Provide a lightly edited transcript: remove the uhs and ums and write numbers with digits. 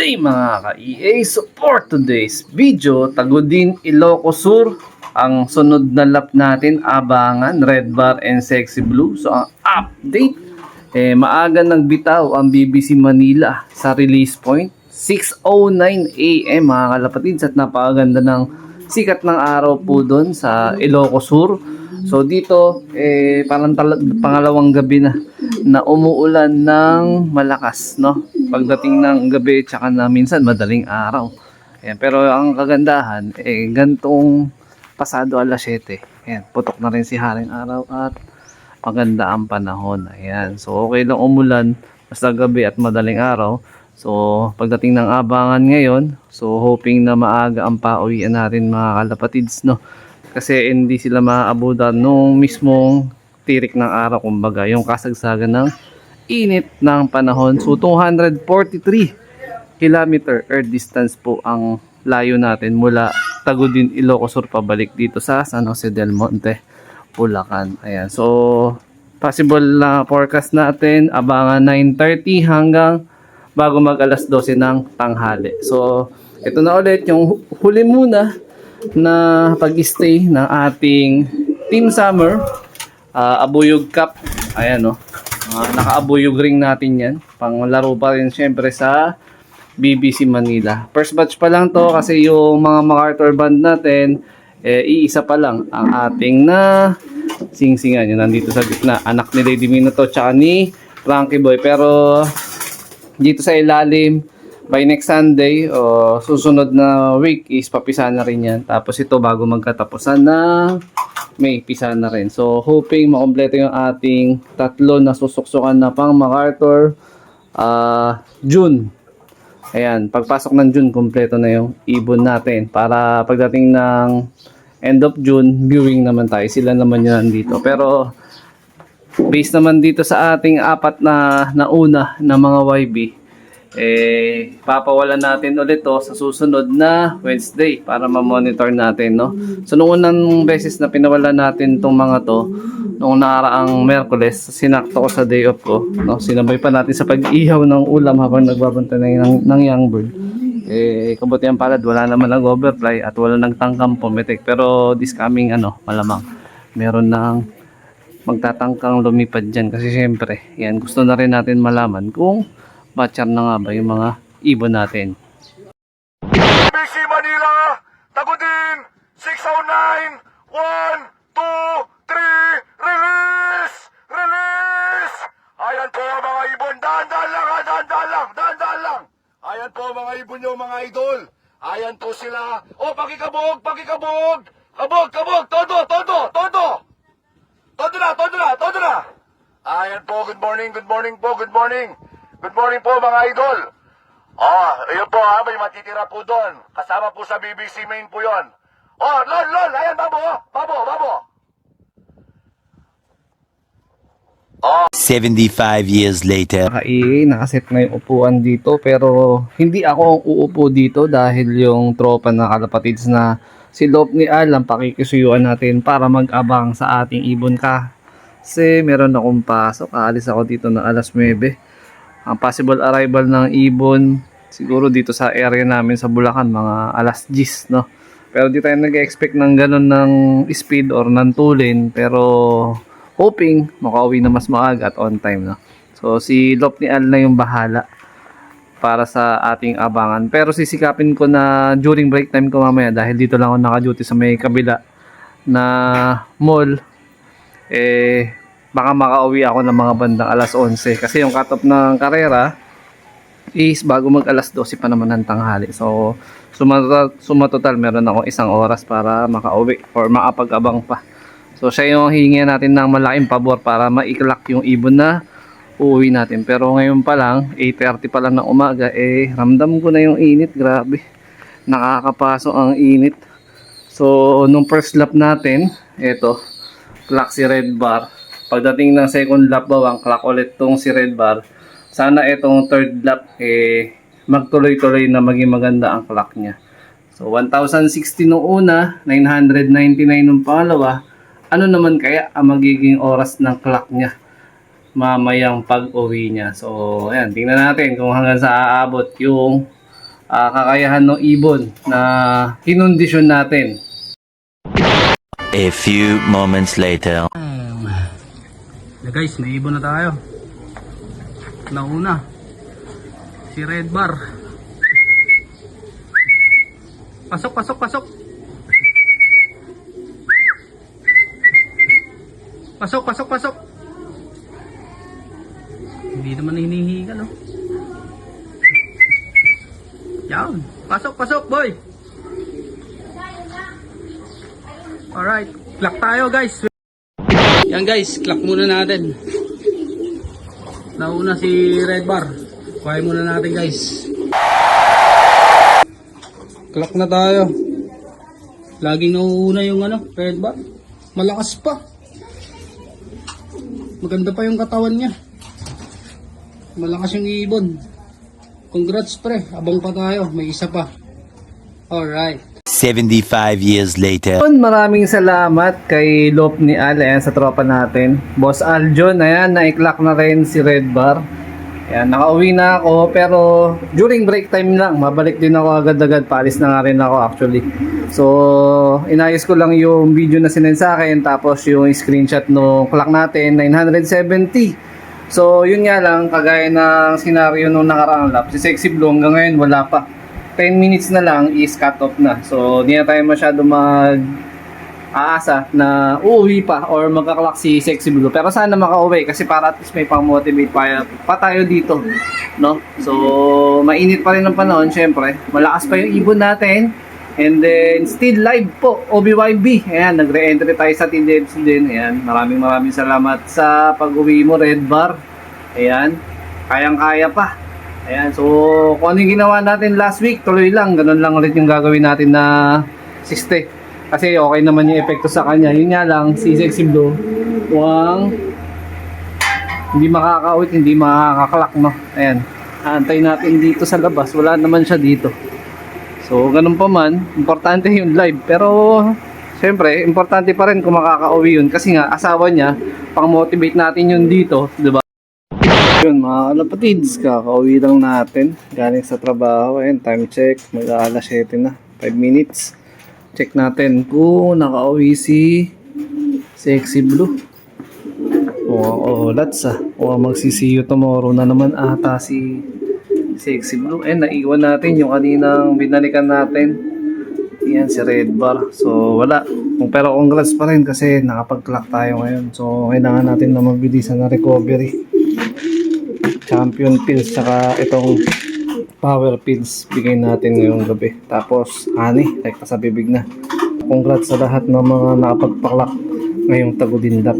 day mga ka-EA. So for today's video, Tagudin, Ilocos Sur. Ang sunod na lap natin, Abangan, Red Bar and Sexy Blue. So ang update, maaga nagbitaw ang BBC Manila sa release point. 6:09 AM mga kalapatids, at napakaganda ng sikat ng araw po doon sa Ilocos Sur. So dito, parang pangalawang gabi na umuulan ng malakas, no? Pagdating ng gabi, tsaka na minsan madaling araw. Ayan, pero ang kagandahan, gantong pasado alas 7. Ayan, putok na rin si Haring Araw at maganda ang panahon. Ayan, so okay lang umulan basta gabi at madaling araw. So pagdating ng Abangan ngayon, so hoping na maaga ang pauwian natin mga kalapatids, no? Kasi hindi sila maaabutan nung mismong tirik ng araw, kumbaga yung kasagsagan ng init ng panahon. So 243 kilometer earth distance po ang layo natin mula Tagudin, Ilocos Sur pabalik dito sa San Jose del Monte, Bulacan. Ayan, so possible na forecast natin Abangan 9:30 hanggang bago mag alas 12 ng tanghali. So ito na ulit yung huli muna na pag-stay ng ating Team Summer Abuyog Cup. Ayan, no, naka-abuyog ring natin yan, panglaro pa rin syempre sa BBC Manila. First batch pa lang to kasi yung mga MacArthur band natin, iisa pa lang ang ating na sing-singan. Yun nandito sa gitna, anak ni Lady Mina to tsaka ni Frankie Boy. Pero dito sa ilalim, by next Sunday o susunod na week is papisa na rin yan. Tapos ito bago magkatapusan na May, pisa na rin. So hoping makompleto yung ating tatlo na susuksukan na pang MacArthur June. Ayan, pagpasok ng June, kompleto na yung ibon natin. Para pagdating ng end of June, viewing naman tayo. Sila naman yun nandito. Pero based naman dito sa ating apat na nauna na mga YB, papawalan natin ulit to sa susunod na Wednesday para ma-monitor natin, no? So nung unang beses na pinawala natin tong mga to, nung nakaraang Merkules, sinakto ko sa day off ko, no? Sinabay pa natin sa pag-ihaw ng ulam habang nagbabantay ng young bird. Kabutihan palad, wala naman nag-overfly at wala nagtangkang pumitik. Pero this coming malamang meron nang magtatangkang lumipad dyan kasi syempre, yan, gusto na rin natin malaman kung batchar na nga ba yung mga ibon natin. BBC Manila, Tagudin, 609, 1, 2, 3, release! Release! Ayan po mga ibon, dahan-dahan lang ha, dahan-dahan lang, dahan-dahan lang. Ayan po mga ibon nyo mga idol. Ayan po sila. Oh, pakikabog, pakikabog. Kabog, kabog, todo, todo, todo. Todo na, todo na, todo na. Ayan po, good morning, good morning po, good morning. Good morning po mga idol. Ayun po ha, may matitira po doon. Kasama po sa BBC Main po yon. Lol, lol, ayan babo, babo, babo. 75 years later. Nakaset na yung upuan dito, pero hindi ako ang uupo dito dahil yung tropa na kalapatids na si Lop ni Al ang pakikisuyuan natin para mag-abang sa ating ibon ka. Kasi meron akong pasok, aalis ako dito ng alas 9. Ang possible arrival ng ibon siguro dito sa area namin sa Bulacan mga alas 10, no? Pero di tayo nag-expect ng ganun ng speed or ng tulin, pero hoping makauwi na mas maaga at on time, no? So si Lop ni Al na yung bahala para sa ating abangan. Pero sisikapin ko na during break time ko mamaya, dahil dito lang ako naka-duty sa may kabila na mall, baka makauwi ako ng mga bandang alas 11 kasi yung cut-off ng karera is bago mag alas 12 pa naman ng tanghali. So sumatotal meron ako 1 oras para makauwi or makapag-abang pa. So siya yung hihingi natin ng malaking pabor para maiklak yung ibon na uuwi natin. Pero ngayon pa lang 8:30 pa lang ng umaga, ramdam ko na yung init. Grabe, nakakapasok ang init. So nung first lap natin, eto clock si Red Bar. Pagdating ng second lap bawang clock ulit tong si Red Bar. Sana itong third lap magtuloy-tuloy na maging maganda ang clock niya. So 1060 nung una, 999 nung pangalawa. Ano naman kaya ang magiging oras ng clock niya mamayang pag-uwi niya? So ayan, tingnan natin kung hanggang sa aabot yung kakayahan ng ibon na kinondisyon natin. A few moments later. Guys, may ibon na tayo. Nauna si Red Bar. Pasok, pasok, pasok. Pasok, pasok, pasok. Hindi naman hinihigal, oh. Yan. Pasok, pasok, boy. Alright. Clock tayo, guys. Yan, guys. Clock muna natin. Nauna si Red Bar. Kuhain muna natin, guys. Clock na tayo. Laging nauuna yung Red Bar. Malakas pa. Maganda pa yung katawan niya. Malakas yung ibon. Congrats, pre. Abang pa tayo. May isa pa. Alright. 75 years later. Maraming salamat kay Lop ni Al, ayan, sa tropa natin. Boss Aljon, ayan, na-clock na rin si Red Bar. Ayan, nakauwi na ako, pero during break time lang, mabalik din ako agad-agad. Paalis na nga rin ako actually. So, inayos ko lang yung video na sinend sa akin, tapos yung screenshot no clock natin, 970. So, yun nga lang, kagaya ng senaryo nung nakaraang lap, si Sexy Blue hanggang ngayon wala pa. 10 minutes na lang is cut off na. So, di na tayo masyado aasa na uuwi pa or magka-clock si Sexy Blue. Pero sana makauwi kasi para at least may pang-motivate pa tayo dito, no? So, mainit pa rin ang panahon, syempre. Malakas pa yung ibon natin. And then, still live po, OBYB. Ayan, nagre-entry tayo sa TDFC din. Ayan, maraming salamat sa pag-uwi mo, Red Bar. Ayan, kayang-kaya pa. Ayan, so kung ano yung ginawa natin last week, tuloy lang. Ganun lang ulit yung gagawin natin na 60. Kasi okay naman yung epekto sa kanya. Yun nga lang, si Sexy Blue, mukhang hindi makaka-out, hindi makaka-clock, no? Ayan, antay natin dito sa labas. Wala naman siya dito. So, ganun pa man, importante yung live. Pero, syempre, importante pa rin kung makaka-uwi yun. Kasi nga, asawa niya, pang-motivate natin yun dito, diba? Yun mga kalapatids, kakauwi lang natin galing sa trabaho. Ayan, time check, mag-aalas 7 na, 5 minutes. Check natin kung nakauwi si Sexy Blue. Let's magsisiyo tomorrow na naman ata si Sexy Blue. Naiwan natin yung kaninang binalikan natin. Yan si Red Bar. So wala, pero congrats pa rin kasi nakapag-clock tayo ngayon. So kailangan natin na mabilisan na recovery. Champion pills tsaka itong power pills bigay natin ngayong gabi. Tapos honey, like sa bibig na. Congrats sa lahat ng mga nakapagpaklak ngayong tagudindap.